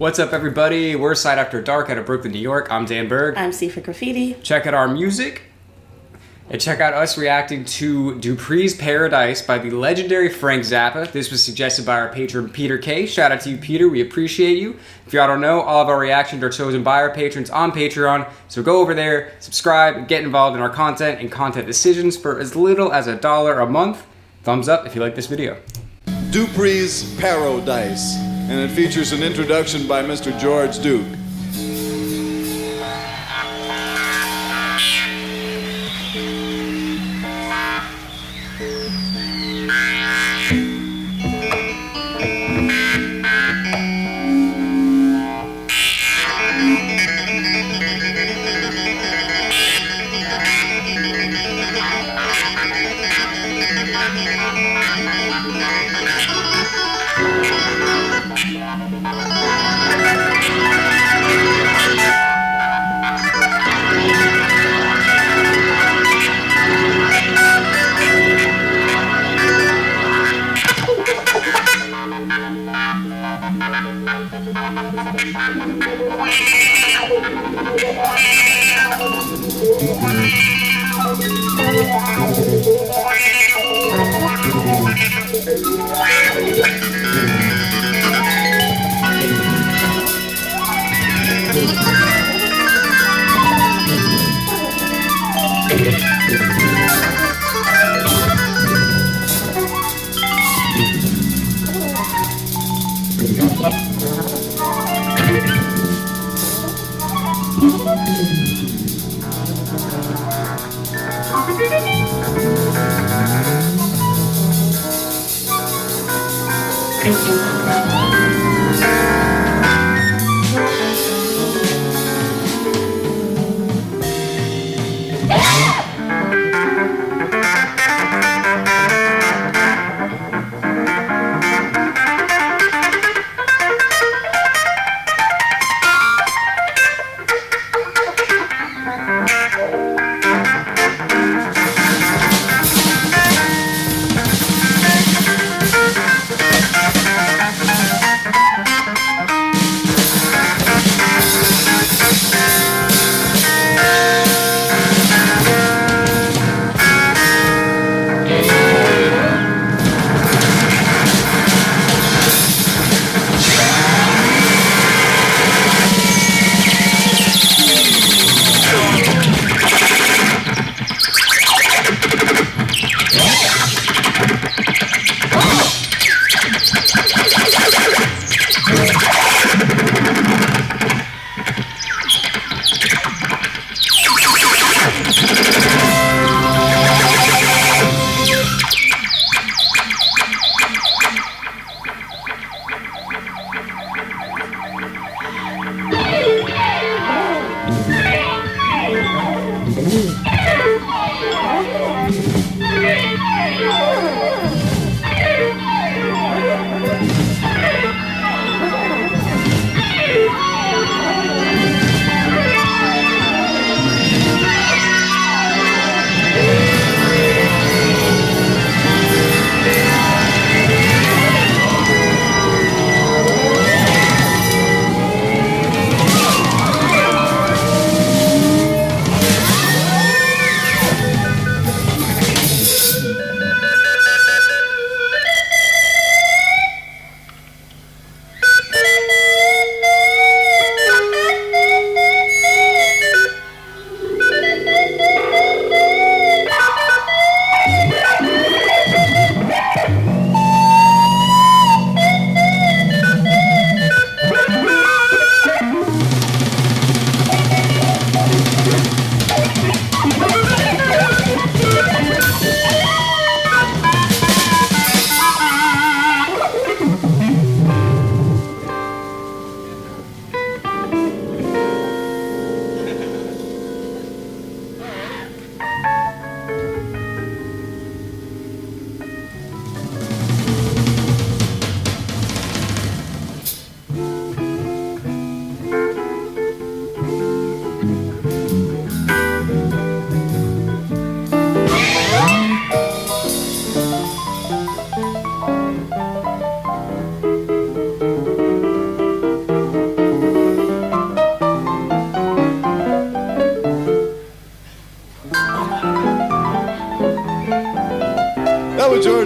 What's up, everybody? We're Side After Dark out of Brooklyn, New York. I'm Dan Berg. I'm Sifa Graffiti. Check out our music and check out us reacting to DUPREE'S Paradise by the legendary Frank Zappa. This was suggested by our patron Peter K. Shout out to you, Peter. We appreciate you. If y'all don't know, all of our reactions are chosen by our patrons on Patreon. So go over there, subscribe, and get involved in our content and content decisions for as little as $1 a month. Thumbs up if you like this video. DUPREE'S Paradise, and it features an introduction by Mr. George Duke.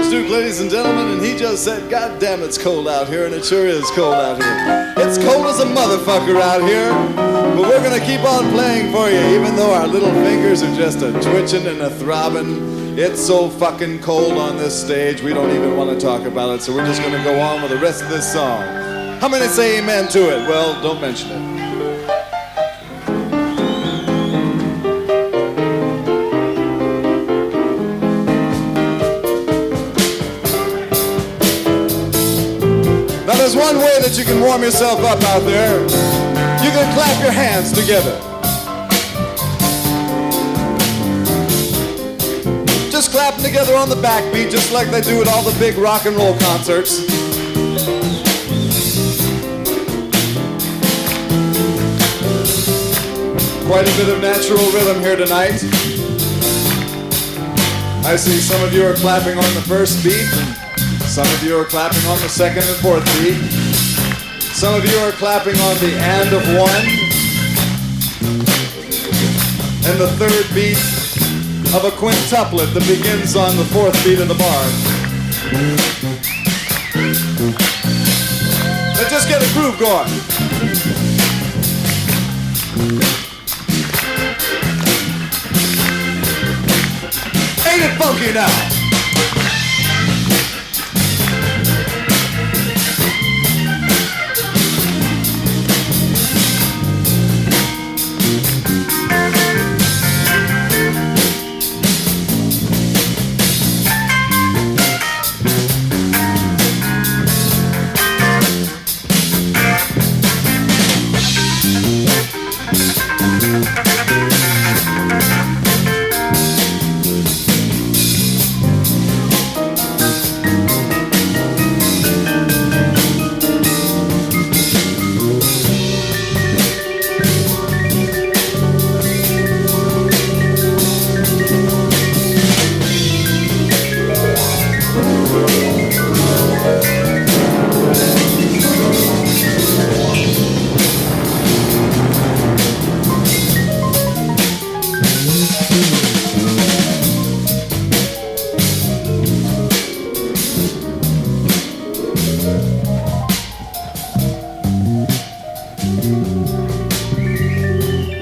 George Duke, ladies and gentlemen, and he just said, God damn, it's cold out here, and it sure is cold out here. It's cold as a motherfucker out here, but we're gonna keep on playing for you, even though our little fingers are just a twitching and a throbbing. It's so fucking cold on this stage, we don't even want to talk about it, so we're just gonna go on with the rest of this song. How many say amen to it? Well, don't mention it. Now there's one way that you can warm yourself up out there. You can clap your hands together. Just clapping together on the backbeat, just like they do at all the big rock and roll concerts. Quite a bit of natural rhythm here tonight. I see some of you are clapping on the first beat. Some of you are clapping on the second and fourth beat. Some of you are clapping on the and of one. And the third beat of a quintuplet that begins on the fourth beat of the bar. Let's just get a groove going. Ain't it funky now?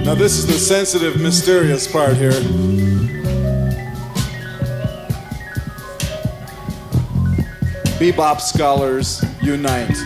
Now this is the sensitive, mysterious part here. Bebop scholars unite.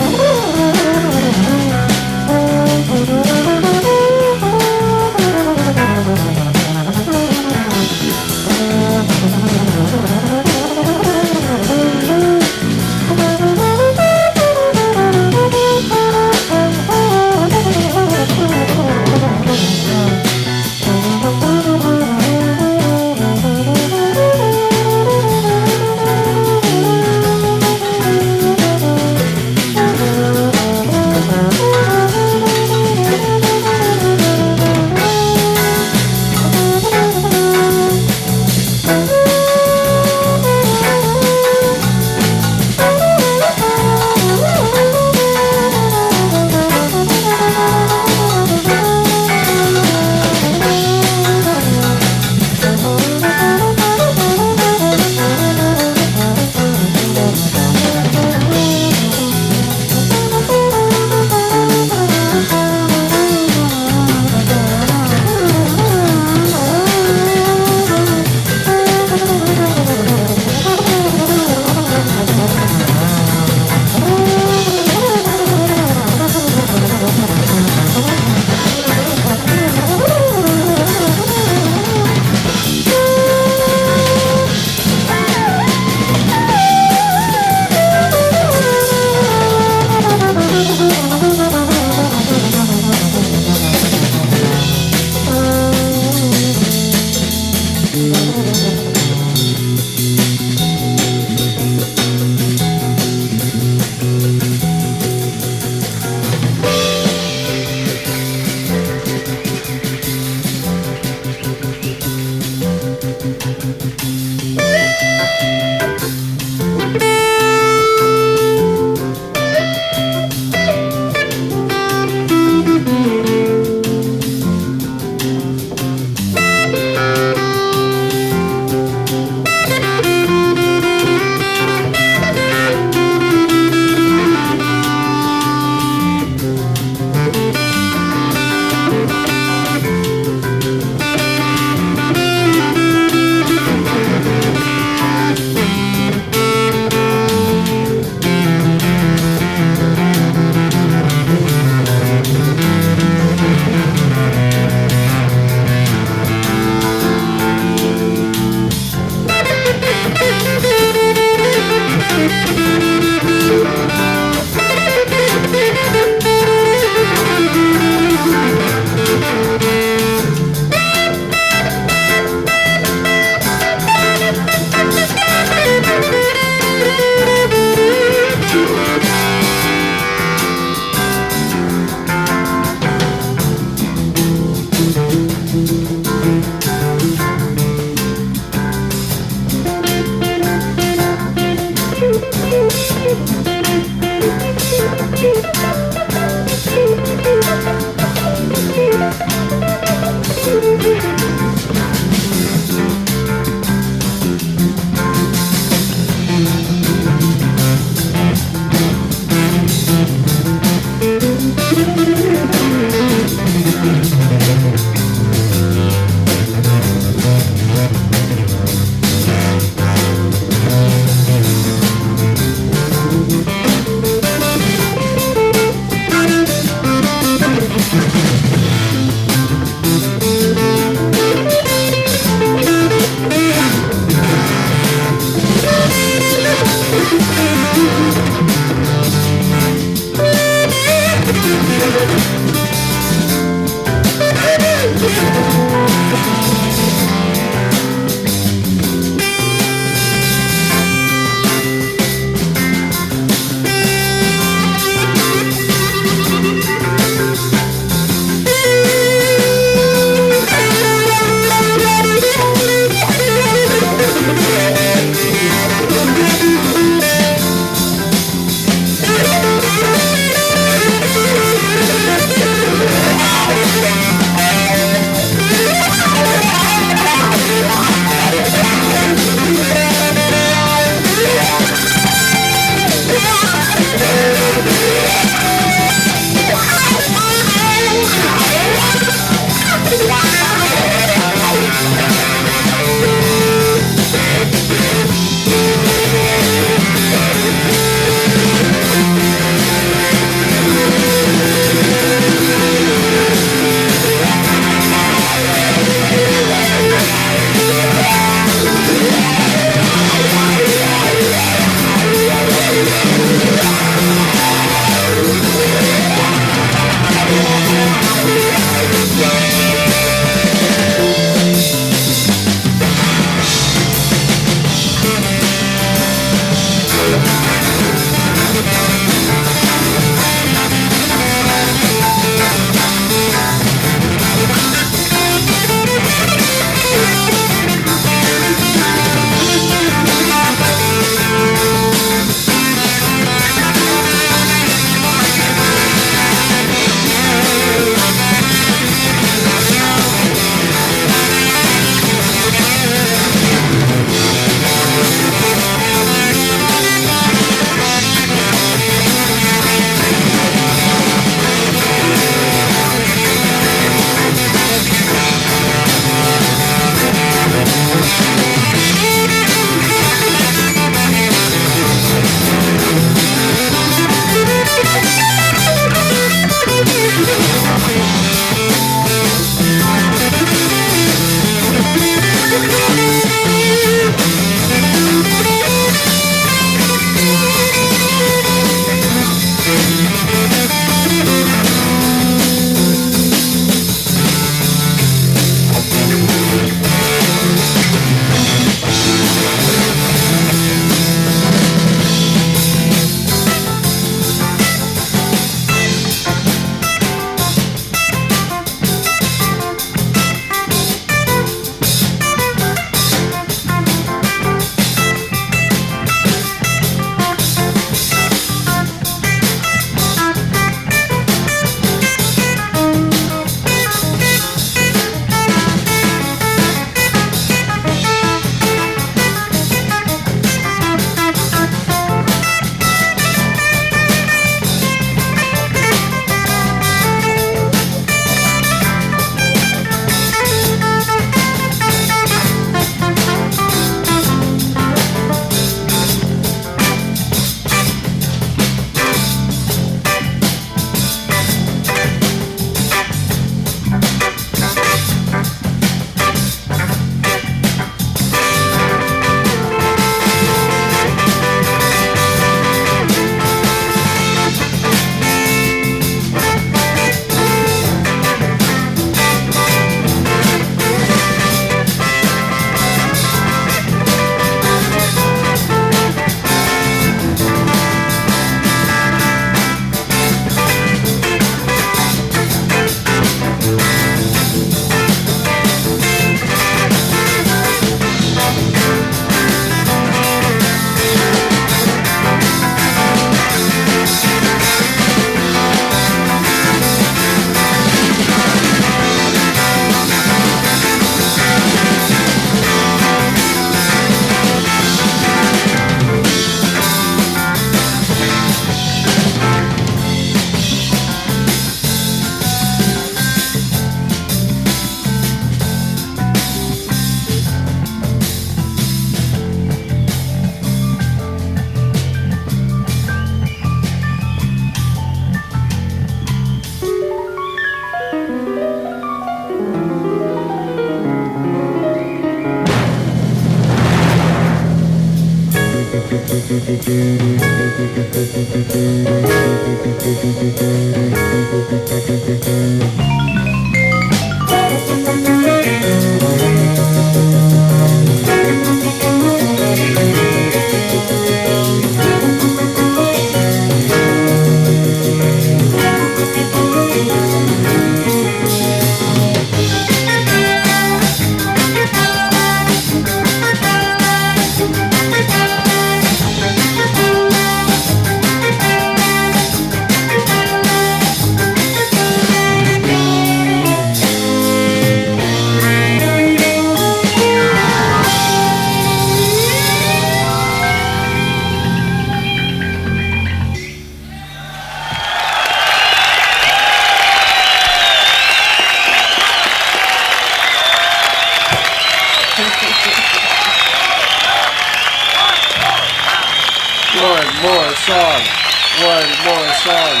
One more song.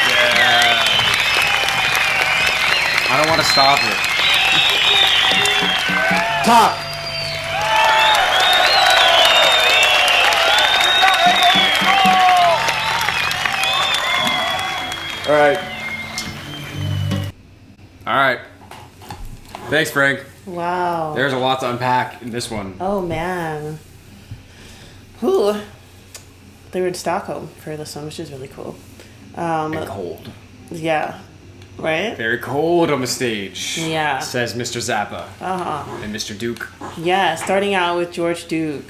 Yeah. I don't want to stop it. Top. All right. All right. Thanks, Frank. Wow. There's a lot to unpack in this one. Oh, man. Whew. They were in Stockholm for this one, which is really cool. And cold. Yeah. Right? Very cold on the stage. Yeah. Says Mr. Zappa. Uh-huh. And Mr. Duke. Yeah, starting out with George Duke.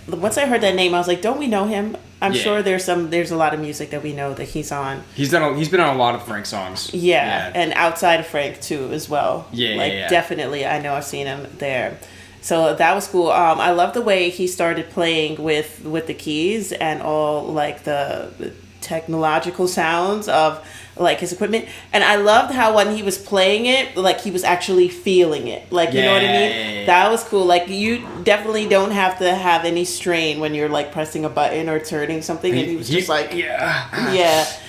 Once I heard that name, I was like, don't we know him? I'm sure there's a lot of music that we know that he's on. He's been on a lot of Frank songs. Yeah, and outside of Frank too as well. Yeah. Definitely, I know I've seen him there. So that was cool. I love the way he started playing with the keys and all like the technological sounds of like his equipment. And I loved how when he was playing it, like he was actually feeling it. Like, you know what I mean? Yeah. That was cool. Like you definitely don't have to have any strain when you're like pressing a button or turning something. And he was just like, yeah.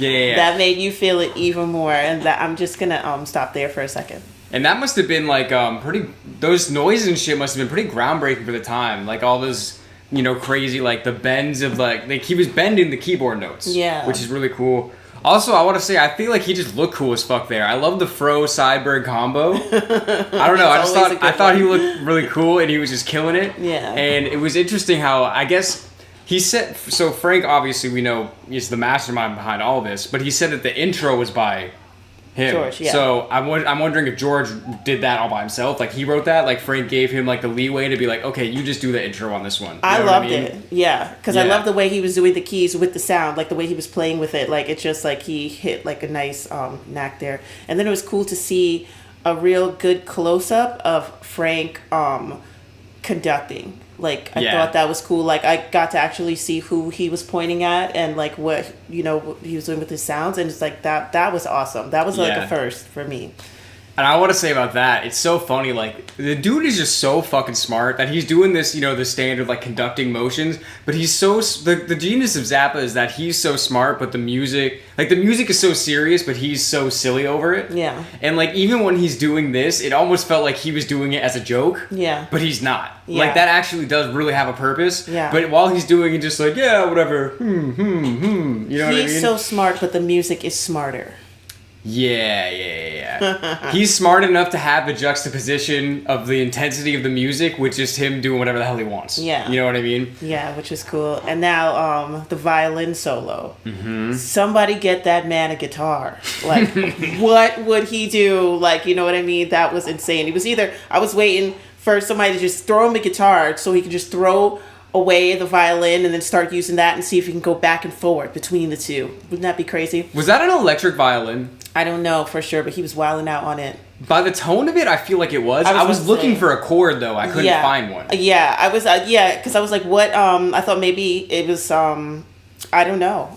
That made you feel it even more. And that I'm just gonna stop there for a second. And that must have been like those noises and shit must have been pretty groundbreaking for the time. Like all those, crazy like the bends of like he was bending the keyboard notes. Yeah. Which is really cool. Also, I want to say, I feel like he just looked cool as fuck there. I love the fro side Berg combo. I don't know. I thought he looked really cool and he was just killing it. Yeah. And it was interesting how, I guess, he said, so Frank, obviously, we know is the mastermind behind all this, but he said that the intro was by him. George, yeah. So I'm wondering if George did that all by himself. Like he wrote that. Like Frank gave him like the leeway to be like, okay, you just do the intro on this one. I loved it. Yeah, because I love the way he was doing the keys with the sound, like the way he was playing with it. Like it's just like he hit like a nice knack there. And then it was cool to see a real good close up of Frank conducting. Like I thought that was cool. Like I got to actually see who he was pointing at and like what what he was doing with his sounds, and it's like that was awesome. That was like a first for me. And I want to say about that, it's so funny, like, the dude is just so fucking smart that he's doing this, the standard, like, conducting motions, but he's so, the genius of Zappa is that he's so smart, but the music is so serious, but he's so silly over it. Yeah. And, like, even when he's doing this, it almost felt like he was doing it as a joke. Yeah. But he's not. Yeah. Like, that actually does really have a purpose. Yeah. But while he's doing it, just like, yeah, whatever, you know what I mean? He's so smart, but the music is smarter. Yeah. He's smart enough to have the juxtaposition of the intensity of the music with just him doing whatever the hell he wants. Yeah. You know what I mean? Yeah, which is cool. And now the violin solo. Mm-hmm. Somebody get that man a guitar. Like, what would he do? Like, you know what I mean? That was insane. It was I was waiting for somebody to just throw him a guitar so he could just throw away the violin and then start using that and see if he can go back and forward between the two. Wouldn't that be crazy? Was that an electric violin? I don't know for sure, but he was wilding out on it. By the tone of it, I feel like it was. I was looking for a chord, though. I couldn't find one. Yeah, I was, because I was like, what, I thought maybe it was, I don't know.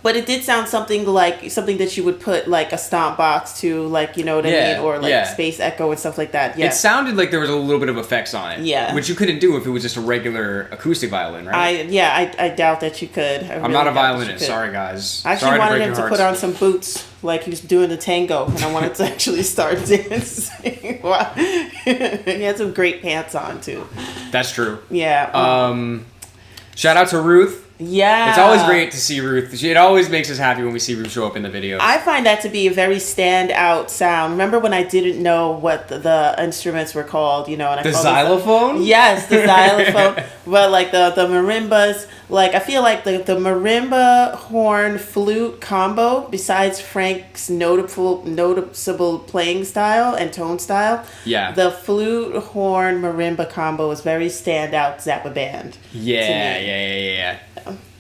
But it did sound something that you would put like a stomp box to, like, you know what I mean? Or like space echo and stuff like that. Yeah. It sounded like there was a little bit of effects on it. Yeah. Which you couldn't do if it was just a regular acoustic violin, right? I doubt that you could. I'm not a violinist. Sorry, guys. I actually wanted him to put on some boots like he was doing the tango, and I wanted to actually start dancing. Wow. He had some great pants on, too. That's true. Yeah. Shout out to Ruth. Yeah. It's always great to see Ruth. It always makes us happy when we see Ruth show up in the videos. I find that to be a very standout sound. Remember when I didn't know what the instruments were called, you know? And I the xylophone? Yes, the xylophone. But like the marimbas, like I feel like the marimba horn flute combo, besides Frank's noticeable playing style and tone style, the flute horn marimba combo is very standout Zappa band. Yeah.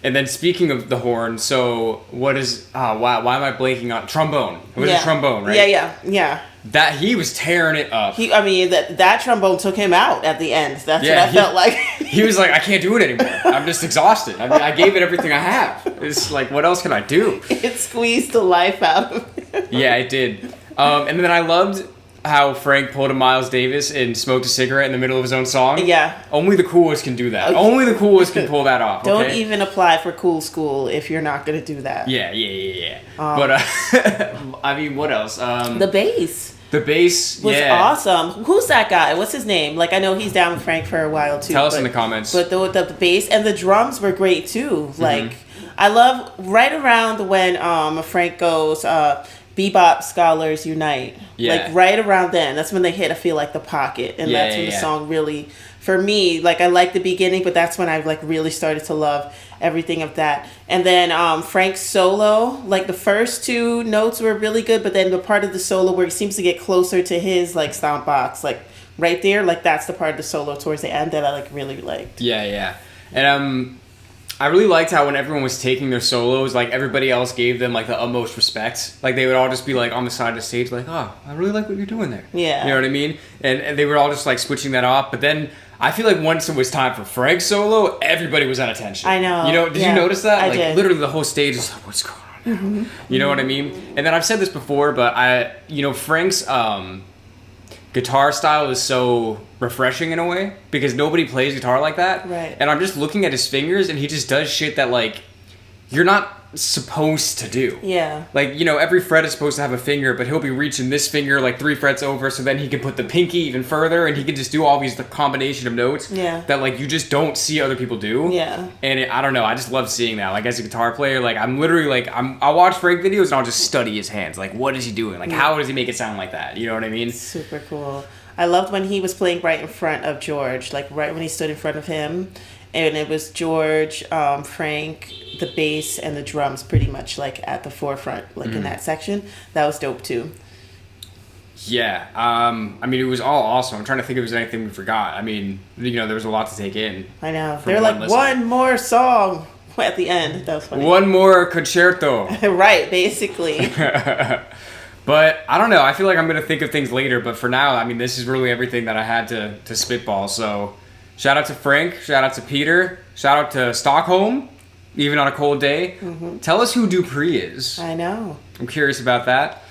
And then speaking of the horn, so what is why am I blanking on trombone? It was a trombone, right? Yeah. That he was tearing it up. That trombone took him out at the end. That's what I felt like. He was like, I can't do it anymore. I'm just exhausted. I mean, I gave it everything I have. It's like, what else can I do? It squeezed the life out of him. Yeah, it did. And then I loved how Frank pulled a Miles Davis and smoked a cigarette in the middle of his own song. Yeah. Only the coolest can do that. Okay. Only the coolest can pull that off. Don't even apply for Cool School if you're not going to do that. Yeah. But, I mean, what else? The bass. The bass was awesome. Who's that guy? What's his name? Like, I know he's down with Frank for a while, too. Tell us in the comments. But the bass and the drums were great, too. Like, I love right around when Frank goes... Bebop Scholars Unite. Yeah. Like right around then. That's when they hit, I feel like, the pocket. And that's when the song really, for me, like I like the beginning, but that's when I like really started to love everything of that. And then Frank's solo, like the first two notes were really good, but then the part of the solo where he seems to get closer to his like stomp box, like right there, like that's the part of the solo towards the end that I like really liked. Yeah. And I really liked how when everyone was taking their solos, like everybody else gave them like the utmost respect. Like they would all just be like on the side of the stage, like, "Oh, I really like what you're doing there." Yeah, you know what I mean. And they were all just like switching that off. But then I feel like once it was time for Frank's solo, everybody was at attention. I know. You know? Did you notice that? I like did. Literally the whole stage is like, "What's going on now?" You know what I mean? And then I've said this before, but Frank's guitar style is so refreshing in a way because nobody plays guitar like that. Right. And I'm just looking at his fingers and he just does shit that like you're not supposed to do. Yeah. Like, every fret is supposed to have a finger, but he'll be reaching this finger like 3 frets over, so then he can put the pinky even further and he can just do all the combination of notes that like you just don't see other people do. Yeah. And I don't know, I just love seeing that. Like as a guitar player, like I'm literally like I'll watch Frank videos and I'll just study his hands. Like what is he doing? Like how does he make it sound like that? You know what I mean? Super cool. I loved when he was playing right in front of George, like right when he stood in front of him. And it was George, Frank, the bass, and the drums pretty much like at the forefront, like in that section. That was dope too. Yeah. I mean, it was all awesome. I'm trying to think if there's anything we forgot. I mean, there was a lot to take in. I know. They're like, one more song at the end. That was funny. One more concerto. Right, basically. But I don't know. I feel like I'm going to think of things later. But for now, I mean, this is really everything that I had to spitball. So shout out to Frank. Shout out to Peter. Shout out to Stockholm, even on a cold day. Mm-hmm. Tell us who Dupree is. I know. I'm curious about that.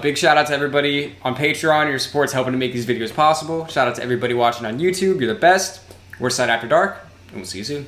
Big shout out to everybody on Patreon. Your support's helping to make these videos possible. Shout out to everybody watching on YouTube. You're the best. We're S.A.D After Dark, and we'll see you soon.